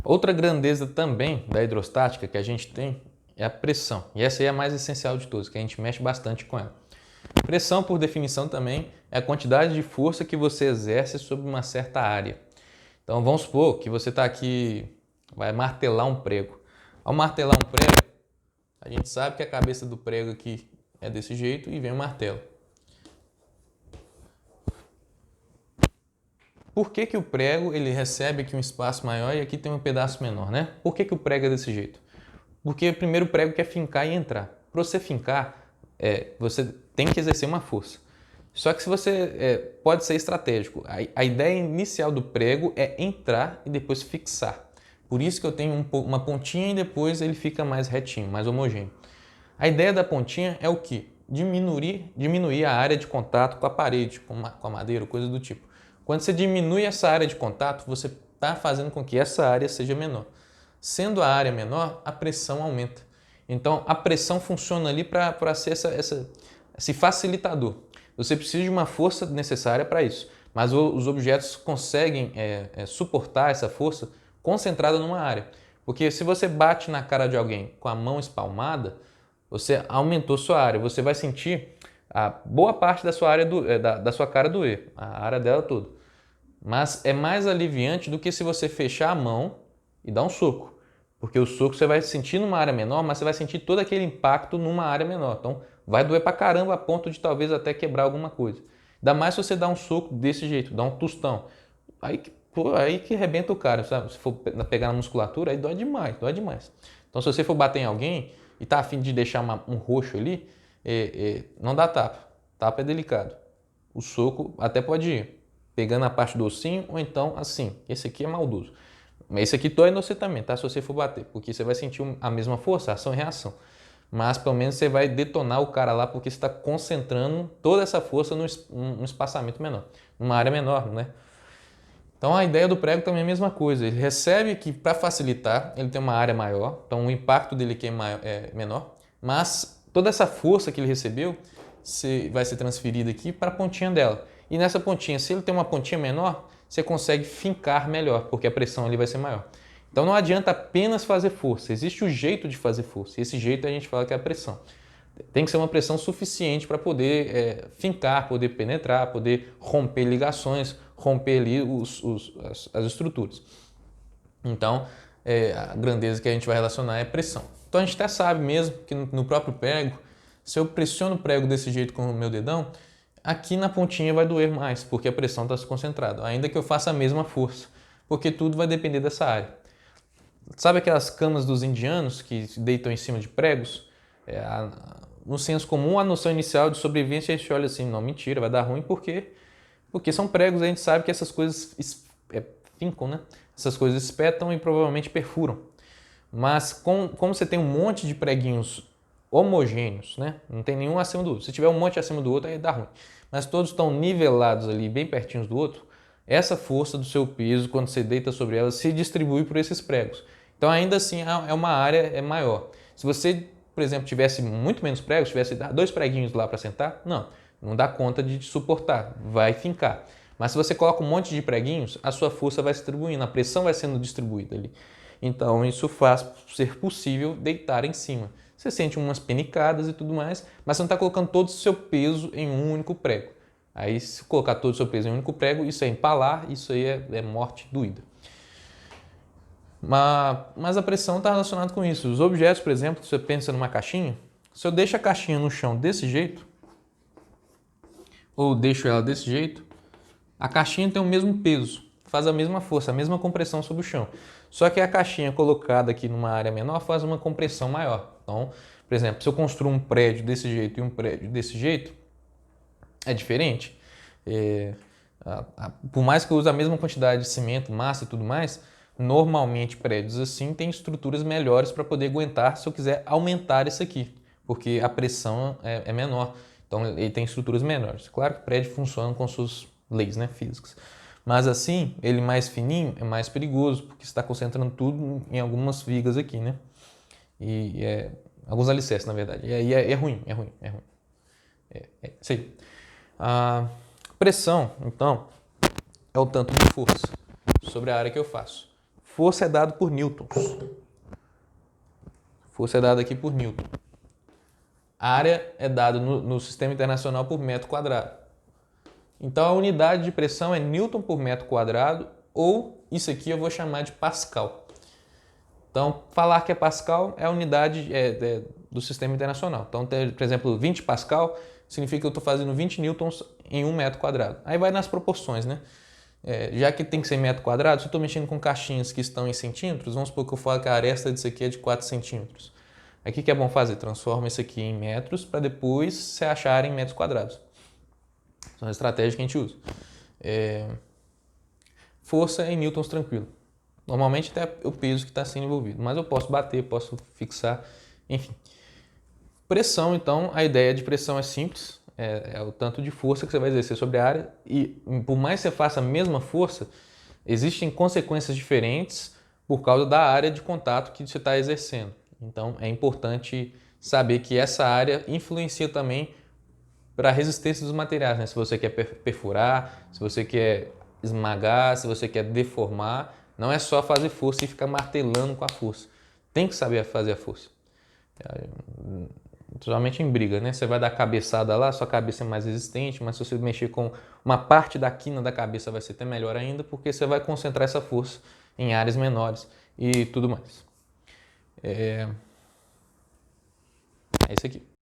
Outra grandeza também da hidrostática que a gente tem é a pressão. E essa aí é a mais essencial de todas, que a gente mexe bastante com ela. Pressão, por definição, também é a quantidade de força que você exerce sobre uma certa área. Então vamos supor que você está aqui, vai martelar um prego. Ao martelar um prego, a gente sabe que a cabeça do prego aqui é desse jeito e vem o martelo. Por que que o prego ele recebe aqui um espaço maior e aqui tem um pedaço menor, né? Por que que o prego é desse jeito? Porque primeiro o prego quer fincar e entrar. Para você fincar, você tem que exercer uma força. Só que se você pode ser estratégico. A ideia inicial do prego é entrar e depois fixar. Por isso que eu tenho uma pontinha e depois ele fica mais retinho, mais homogêneo. A ideia da pontinha é o quê? Diminuir a área de contato com a parede, com a madeira, coisa do tipo. Quando você diminui essa área de contato, você está fazendo com que essa área seja menor. Sendo a área menor, a pressão aumenta. Então, a pressão funciona ali para ser esse facilitador. Você precisa de uma força necessária para isso, mas os objetos conseguem suportar essa força concentrada numa área. Porque se você bate na cara de alguém com a mão espalmada, você aumentou sua área. Você vai sentir a boa parte da sua área da sua cara doer, a área dela toda. Mas é mais aliviante do que se você fechar a mão e dar um soco. Porque o soco você vai sentir numa área menor, mas você vai sentir todo aquele impacto numa área menor. Então vai doer pra caramba a ponto de talvez até quebrar alguma coisa. Ainda mais se você dá um soco desse jeito, dá um tostão. Aí que arrebenta o cara, sabe? Se for pegar na musculatura, aí dói demais, dói demais. Então se você for bater em alguém e tá a fim de deixar um roxo ali, não dá tapa. Tapa é delicado. O soco até pode ir pegando a parte do ossinho ou então assim. Esse aqui é maldoso. Mas esse aqui dói no você também, tá? Se você for bater, porque você vai sentir a mesma força, ação e reação. Mas pelo menos você vai detonar o cara lá porque você está concentrando toda essa força num espaçamento menor, numa área menor, né? Então a ideia do prego também é a mesma coisa. Ele recebe que para facilitar, ele tem uma área maior, então o impacto dele aqui é menor, mas toda essa força que ele recebeu vai ser transferida aqui para a pontinha dela. E nessa pontinha, se ele tem uma pontinha menor, você consegue fincar melhor, porque a pressão ali vai ser maior. Então não adianta apenas fazer força, existe o jeito de fazer força, e esse jeito a gente fala que é a pressão. Tem que ser uma pressão suficiente para poder fincar, poder penetrar, poder romper ligações, romper ali as estruturas. Então, a grandeza que a gente vai relacionar é pressão. Então a gente até sabe mesmo que no próprio prego, se eu pressiono o prego desse jeito com o meu dedão, aqui na pontinha vai doer mais, porque a pressão está se concentrada, ainda que eu faça a mesma força, porque tudo vai depender dessa área. Sabe aquelas camas dos indianos que se deitam em cima de pregos? No senso comum, a noção inicial de sobrevivência, a gente olha assim, não, mentira, vai dar ruim, porque são pregos, a gente sabe que essas coisas fincam, né? Essas coisas espetam e provavelmente perfuram. Mas como você tem um monte de preguinhos homogêneos, né? Não tem nenhum acima do outro. Se tiver um monte acima do outro, aí dá ruim. Mas todos estão nivelados ali, bem pertinhos do outro, essa força do seu peso, quando você deita sobre ela, se distribui por esses pregos. Então, ainda assim, é uma área maior. Se você, por exemplo, tivesse muito menos pregos, tivesse 2 preguinhos lá para sentar, não dá conta de suportar, vai fincar. Mas se você coloca um monte de preguinhos, a sua força vai se distribuindo, a pressão vai sendo distribuída ali. Então, isso faz ser possível deitar em cima. Você sente umas penicadas e tudo mais, mas você não está colocando todo o seu peso em um único prego. Aí, se colocar todo o seu peso em um único prego, isso é empalar, isso aí é morte doída. Mas a pressão está relacionada com isso. Os objetos, por exemplo, se você pensa numa caixinha, se eu deixo a caixinha no chão desse jeito, ou deixo ela desse jeito, a caixinha tem o mesmo peso, faz a mesma força, a mesma compressão sobre o chão. Só que a caixinha colocada aqui numa área menor faz uma compressão maior. Então, por exemplo, se eu construo um prédio desse jeito e um prédio desse jeito, é diferente. Por mais que eu use a mesma quantidade de cimento, massa e tudo mais, normalmente prédios assim têm estruturas melhores para poder aguentar se eu quiser aumentar isso aqui, porque a pressão é menor. Então ele tem estruturas menores. Claro que o prédio funciona com suas leis, né, físicas. Mas assim, ele mais fininho é mais perigoso, porque você está concentrando tudo em algumas vigas aqui, né? Alguns alicerces, na verdade. E aí é ruim. Isso aí. A pressão, então, é o tanto de força sobre a área que eu faço. Força é dado por newtons. Força é dada aqui por newton. Área é dada no Sistema Internacional por metro quadrado. Então a unidade de pressão é newton por metro quadrado, ou isso aqui eu vou chamar de pascal. Então, falar que é pascal é a unidade do Sistema Internacional. Então, por exemplo, 20 pascal significa que eu estou fazendo 20 newtons em 1 metro quadrado. Aí vai nas proporções, né? Já que tem que ser metro quadrado, se eu estou mexendo com caixinhas que estão em centímetros, vamos supor que eu falo que a aresta disso aqui é de 4 centímetros. Aí o que é bom fazer? Transforma isso aqui em metros para depois se achar em metros quadrados. São as estratégias que a gente usa. Força em newtons tranquilo. Normalmente até o peso que está sendo envolvido, mas eu posso bater, posso fixar, enfim. Pressão, então, a ideia de pressão é simples, é o tanto de força que você vai exercer sobre a área, e por mais que você faça a mesma força, existem consequências diferentes por causa da área de contato que você está exercendo. Então é importante saber que essa área influencia também para a resistência dos materiais, né? Se você quer perfurar, se você quer esmagar, se você quer deformar, não é só fazer força e ficar martelando com a força. Tem que saber fazer a força. Principalmente em briga, né? Você vai dar cabeçada lá, sua cabeça é mais resistente, mas se você mexer com uma parte da quina da cabeça vai ser até melhor ainda, porque você vai concentrar essa força em áreas menores e tudo mais. É isso aqui.